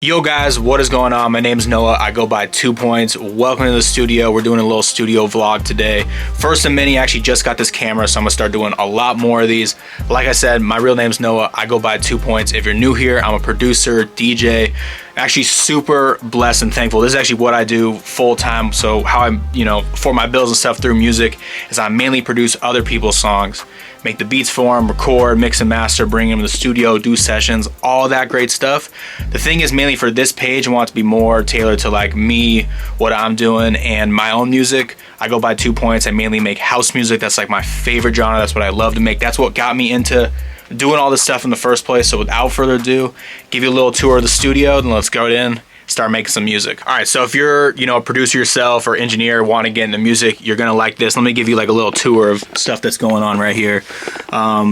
Yo guys, what is going on? My name is Noah. I go by 2 Points. Welcome to the studio. We're doing a little studio vlog today. First of many. I actually just got this camera, so I'm gonna start doing a lot more of these. Like I said, my real name's Noah. I go by 2 Points. If you're new here, I'm a producer, DJ. Actually super blessed and thankful. This is actually what I do full time. So how I'm, for my bills and stuff through music is I mainly produce other people's songs. Make the beats for them, record, mix and master, bring them to the studio, do sessions, all that great stuff. The thing is, mainly for this page, I want it to be more tailored to like me, what I'm doing, and my own music. I go by 2 Points. I mainly make house music. That's like my favorite genre. That's what I love to make. That's what got me into doing all this stuff in the first place. So without further ado, give you a little tour of the studio, then let's go in, start making some music. All right, so if you're, a producer yourself or engineer, want to get into music, you're gonna like this. Let me give you like a little tour of stuff that's going on right here.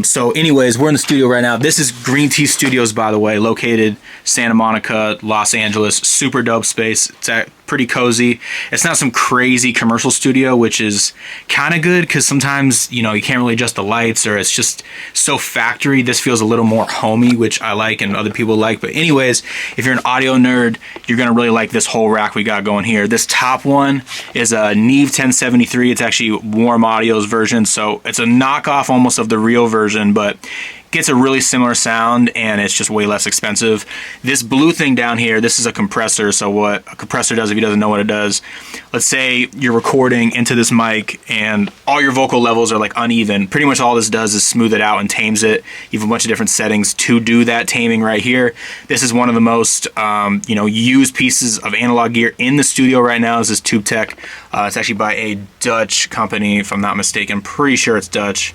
So anyways, we're in the studio right now. This is Green Tea Studios, by the way, located Santa Monica, Los Angeles. Super dope space. It's pretty cozy. It's not some crazy commercial studio, which is kind of good because sometimes, you can't really adjust the lights or it's just so factory. This feels a little more homey, which I like and other people like. But anyways, if you're an audio nerd, you're gonna really like this whole rack we got going here. This top one is a Neve 1073. It's actually Warm Audio's version, so it's a knockoff almost of the real version, but gets a really similar sound and it's just way less expensive. This blue thing down here, this is a compressor. So what a compressor does, if you doesn't know what it does, let's say you're recording into this mic and all your vocal levels are like uneven. Pretty much all this does is smooth it out and tames it. You have a bunch of different settings to do that taming right here. This is one of the most used pieces of analog gear in the studio right now. Is this Tube Tech. It's actually by a Dutch company, if I'm not mistaken. Pretty sure it's Dutch.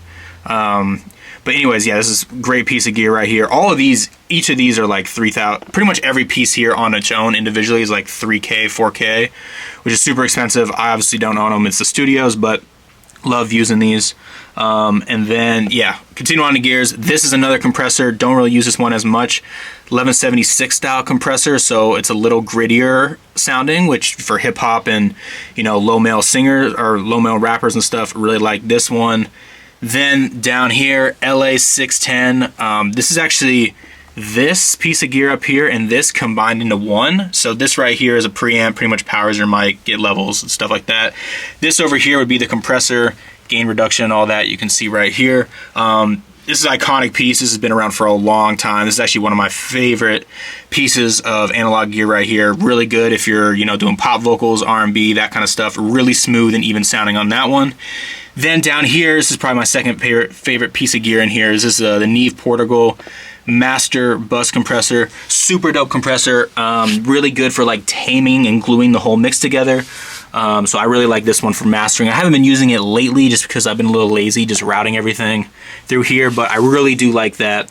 But anyways, yeah, this is a great piece of gear right here. All of these, each of these are like 3,000. Pretty much every piece here on its own individually is like 3K, 4K, which is super expensive. I obviously don't own them. It's the studios, but love using these. And then, yeah, continue on to gears. This is another compressor. Don't really use this one as much. 1176 style compressor, so it's a little grittier sounding, which for hip hop and, low male singers or low male rappers and stuff, really like this one. Then down here, LA610. This is actually this piece of gear up here and this combined into one. So this right here is a preamp, pretty much powers your mic, get levels and stuff like that. This over here would be the compressor, gain reduction, all that you can see right here. This is an iconic piece. This has been around for a long time. This is actually one of my favorite pieces of analog gear right here. Really good if you're, doing pop vocals, R&B, that kind of stuff. Really smooth and even sounding on that one. Then down here, this is probably my second favorite piece of gear in here. This is the Neve Portugal Master Bus Compressor. Super dope compressor. Really good for like taming and gluing the whole mix together. So I really like this one for mastering. I haven't been using it lately just because I've been a little lazy just routing everything through here, but I really do like that.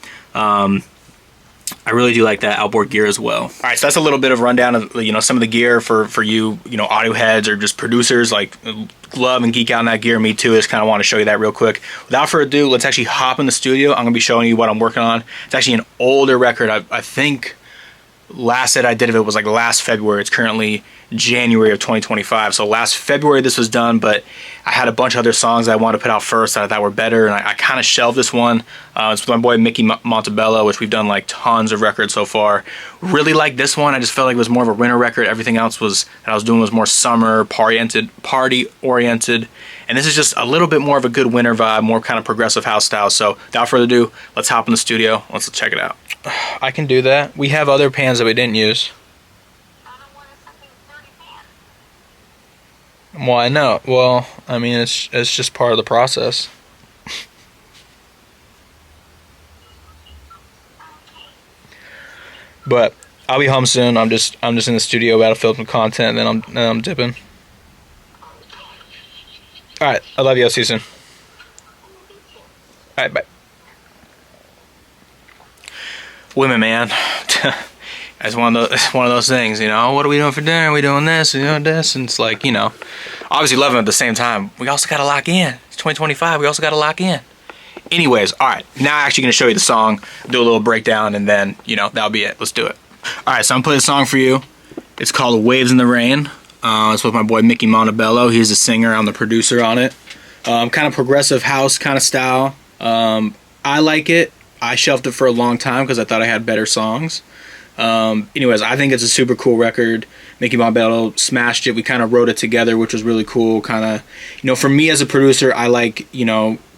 I really do like that outboard gear as well. All right, so that's a little bit of rundown of some of the gear for you audio heads or just producers like love and geek out on that gear. Me too. I just kind of want to show you that real quick. Without further ado, let's actually hop in the studio. I'm gonna be showing you what I'm working on. It's actually an older record. I think last set I did of it was like last February. It's currently January of 2025. So last February this was done, but I had a bunch of other songs I wanted to put out first that I thought were better, and I kind of shelved this one. It's with my boy Mickey Montebello, which we've done like tons of records so far. Really like this one. I just felt like it was more of a winter record. Everything else that I was doing was more summer, party oriented. And this is just a little bit more of a good winter vibe, more kind of progressive house style. So without further ado, let's hop in the studio. Let's check it out. I can do that. We have other pans that we didn't use. Well, I know. Well, I mean, it's just part of the process. But I'll be home soon. I'm just in the studio about to film some content, and then I'm dipping. All right, I love you. I'll see you soon. All right, bye. Women, man. It's one of those things, what are we doing for dinner? Are we doing this? This? And it's like, obviously loving it at the same time. We also got to lock in. It's 2025. We also got to lock in. Anyways, all right. Now I'm actually going to show you the song, do a little breakdown, and then, that'll be it. Let's do it. All right, so I'm going to play the song for you. It's called Waves in the Rain. It's with my boy Mickey Montebello. He's the singer. I'm the producer on it. Kind of progressive house kind of style. I like it. I shelved it for a long time because I thought I had better songs. Anyways, I think it's a super cool record. Mickey Montebello smashed it. We kind of wrote it together, which was really cool. Kind of, for me as a producer, I like,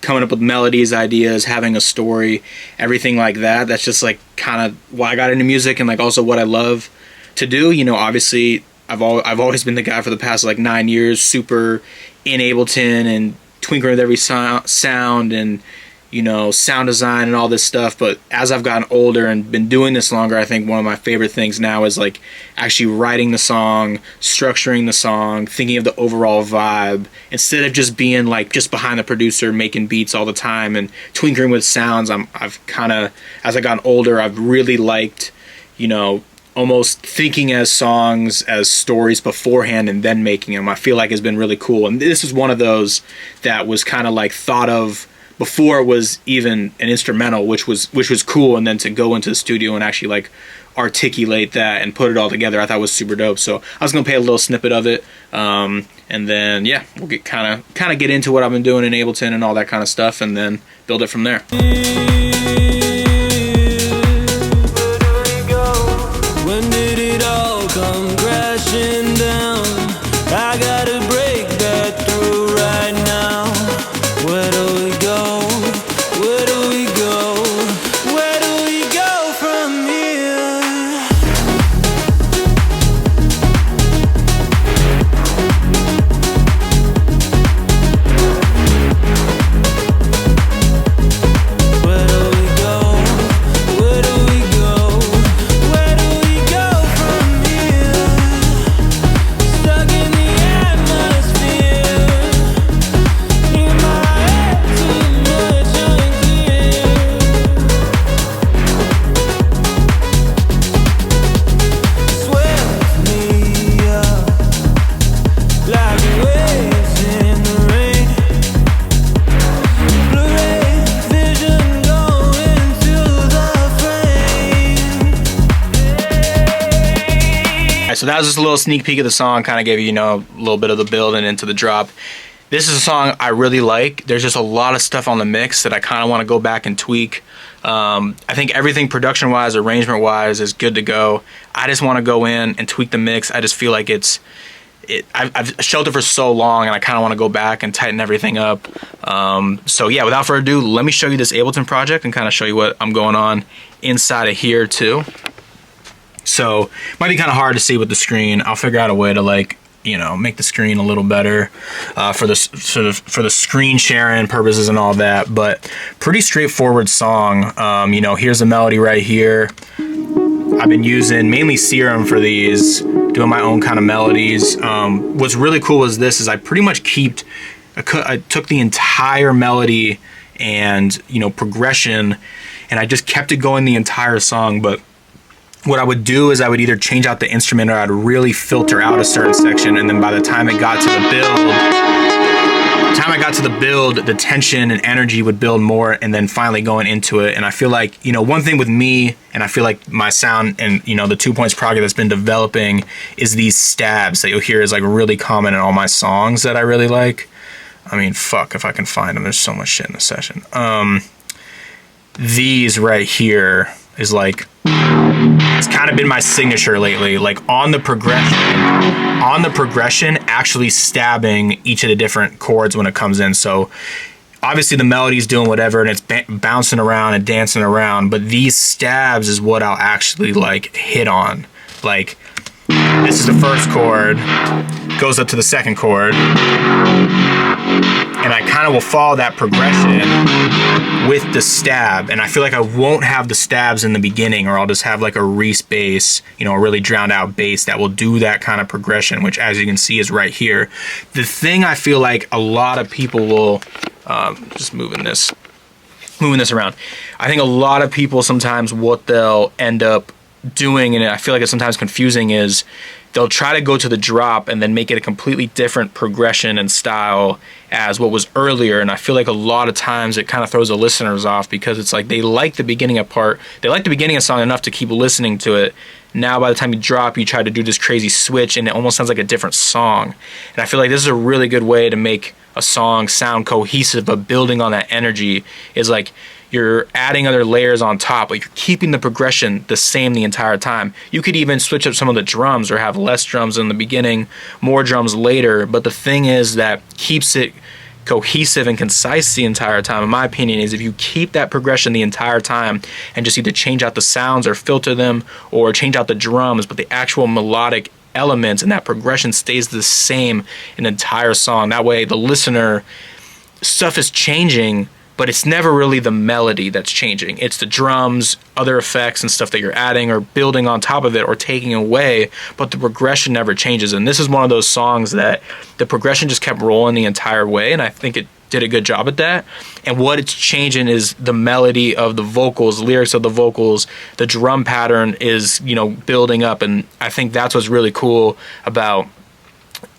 coming up with melodies, ideas, having a story, everything like that. That's just like kind of why I got into music, and like also what I love to do. Obviously I've always been the guy for the past like 9 years, super in Ableton and twinkling with every sound and sound design and all this stuff. But as I've gotten older and been doing this longer, I think one of my favorite things now is like actually writing the song, structuring the song, thinking of the overall vibe, instead of just being like just behind the producer making beats all the time and twinkling with sounds. I've kind of, as I gotten older, I've really liked, almost thinking as songs, as stories beforehand and then making them. I feel like has been really cool. And this is one of those that was kind of like thought of before it was even an instrumental, which was cool. And then to go into the studio and actually like articulate that and put it all together, I thought was super dope. So I was gonna play a little snippet of it, and then yeah, we'll get kind of get into what I've been doing in Ableton and all that kind of stuff, and then build it from there. When did it all come crashing down? I gotta break that through right now. Where do we go? Where do we go? Where do we go from here? Where do we go? Where do we go? Where do we go from here? Stuck in the atmosphere. In my head, too much unclear. Swept me up like waves in the rain. Blurry vision going to the frame. Alright, so that was just a little sneak peek of the song, kind of gave you, a little bit of the build and into the drop. This is a song I really like. There's just a lot of stuff on the mix that I kind of want to go back and tweak. I think everything production-wise, arrangement-wise is good to go. I just want to go in and tweak the mix. I just feel like I've shelved it for so long, and I kind of want to go back and tighten everything up. So yeah, without further ado, let me show you this Ableton project and kind of show you what I'm going on inside of here too. So might be kind of hard to see with the screen. I'll figure out a way to like, make the screen a little better for the screen sharing purposes and all that. But pretty straightforward song. Here's a melody right here. I've been using mainly Serum for these, doing my own kind of melodies. What's really cool is I pretty much I took the entire melody and progression, and I just kept it going the entire song. But what I would do is I would either change out the instrument or I'd really filter out a certain section, and then by the time it got to the build, the tension and energy would build more, and then finally going into it. And I feel like, one thing with me, and I feel like my sound and, the 2 points project that's been developing, is these stabs that you'll hear is like really common in all my songs that I really like. I mean, fuck, if I can find them, there's so much shit in the session. These right here is like, it's kind of been my signature lately, like on the progression, actually stabbing each of the different chords when it comes in. So obviously the melody's doing whatever and it's bouncing around and dancing around, but these stabs is what I'll actually like hit on. Like, this is the first chord, goes up to the second chord, and I kind of will follow that progression with the stab. And I feel like I won't have the stabs in the beginning, or I'll just have like a Reese bass, a really drowned out bass that will do that kind of progression, which as you can see is right here. The thing I feel like a lot of people will, just moving this around. I think a lot of people sometimes what they'll end up doing, and I feel like it's sometimes confusing, is they'll try to go to the drop and then make it a completely different progression and style as what was earlier. And I feel like a lot of times it kind of throws the listeners off, because it's like they like the beginning of a song enough to keep listening to it. Now by the time you drop, you try to do this crazy switch and it almost sounds like a different song. And I feel like this is a really good way to make a song sound cohesive, but building on that energy is like, you're adding other layers on top, like you're keeping the progression the same the entire time. You could even switch up some of the drums or have less drums in the beginning, more drums later, but the thing is that keeps it cohesive and concise the entire time, in my opinion, is if you keep that progression the entire time and just either change out the sounds or filter them or change out the drums, but the actual melodic elements and that progression stays the same in the entire song. That way the listener, stuff is changing, but it's never really the melody that's changing. It's the drums, other effects and stuff that you're adding or building on top of it or taking away, but the progression never changes. And this is one of those songs that the progression just kept rolling the entire way, and I think it did a good job at that. And what it's changing is the melody of the vocals, lyrics of the vocals, the drum pattern is, you know, building up, and I think that's what's really cool about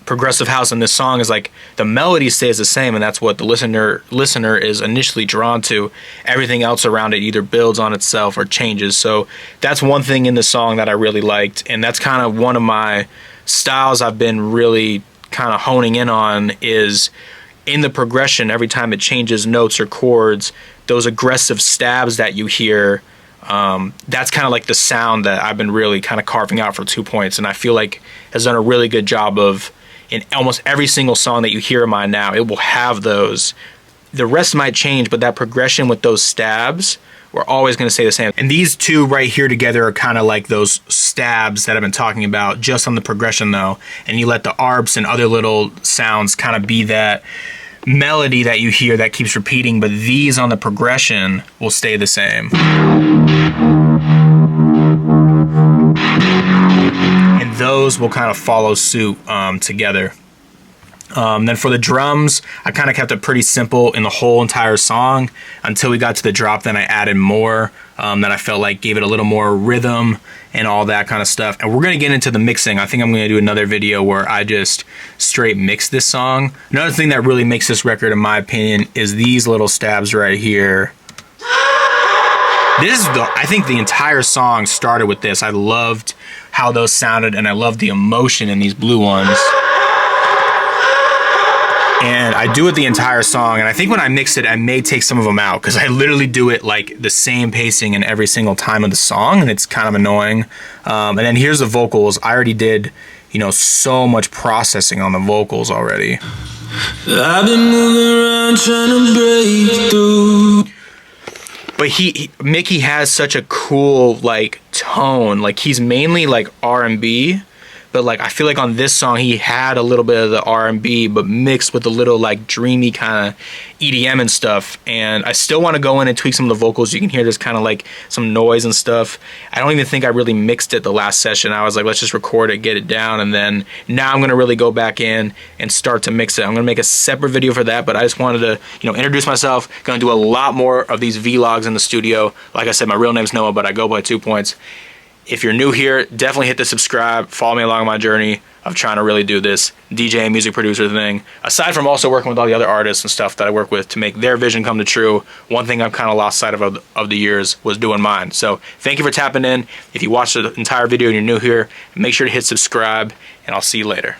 progressive house in this song is like the melody stays the same, and that's what the listener is initially drawn to. Everything else around it either builds on itself or changes. So that's one thing in the song that I really liked, and that's kind of one of my styles I've been really kind of honing in on, is in the progression, every time it changes notes or chords, those aggressive stabs that you hear, that's kind of like the sound that I've been really kind of carving out for 2 Points, and I feel like has done a really good job of, in almost every single song that you hear of mine now, it will have those. The rest might change, but that progression with those stabs, we're always going to stay the same. And these two right here together are kind of like those stabs that I've been talking about, just on the progression though. And you let the arps and other little sounds kind of be that melody that you hear that keeps repeating, but these on the progression will stay the same. Those will kind of follow suit together. Then for the drums, I kind of kept it pretty simple in the whole entire song until we got to the drop. Then I added more that I felt like gave it a little more rhythm and all that kind of stuff. And we're going to get into the mixing. I think I'm going to do another video where I just straight mix this song. Another thing that really makes this record, in my opinion, is these little stabs right here. I think the entire song started with this. I loved how those sounded, and I loved the emotion in these blue ones. And I do it the entire song, and I think when I mix it, I may take some of them out, because I literally do it like the same pacing in every single time of the song, and it's kind of annoying. And then here's the vocals. I already did, you know, so much processing on the vocals already. I've been moving around trying to break through. But Mickey has such a cool like tone. Like he's mainly like R&B, but like I feel like on this song he had a little bit of the R&B, but mixed with a little like dreamy kind of EDM and stuff. And I still want to go in and tweak some of the vocals. You can hear there's kind of like some noise and stuff. I don't even think I really mixed it the last session. I was like, let's just record it, get it down, and then now I'm gonna really go back in and start to mix it. I'm gonna make a separate video for that, but I just wanted to, you know, introduce myself. Gonna do a lot more of these vlogs in the studio. Like I said, my real name's Noah, but I go by 2 Points. If you're new here, definitely hit the subscribe. Follow me along my journey of trying to really do this DJ and music producer thing. Aside from also working with all the other artists and stuff that I work with to make their vision come to true, one thing I've kind of lost sight of the years was doing mine. So thank you for tapping in. If you watched the entire video and you're new here, make sure to hit subscribe, and I'll see you later.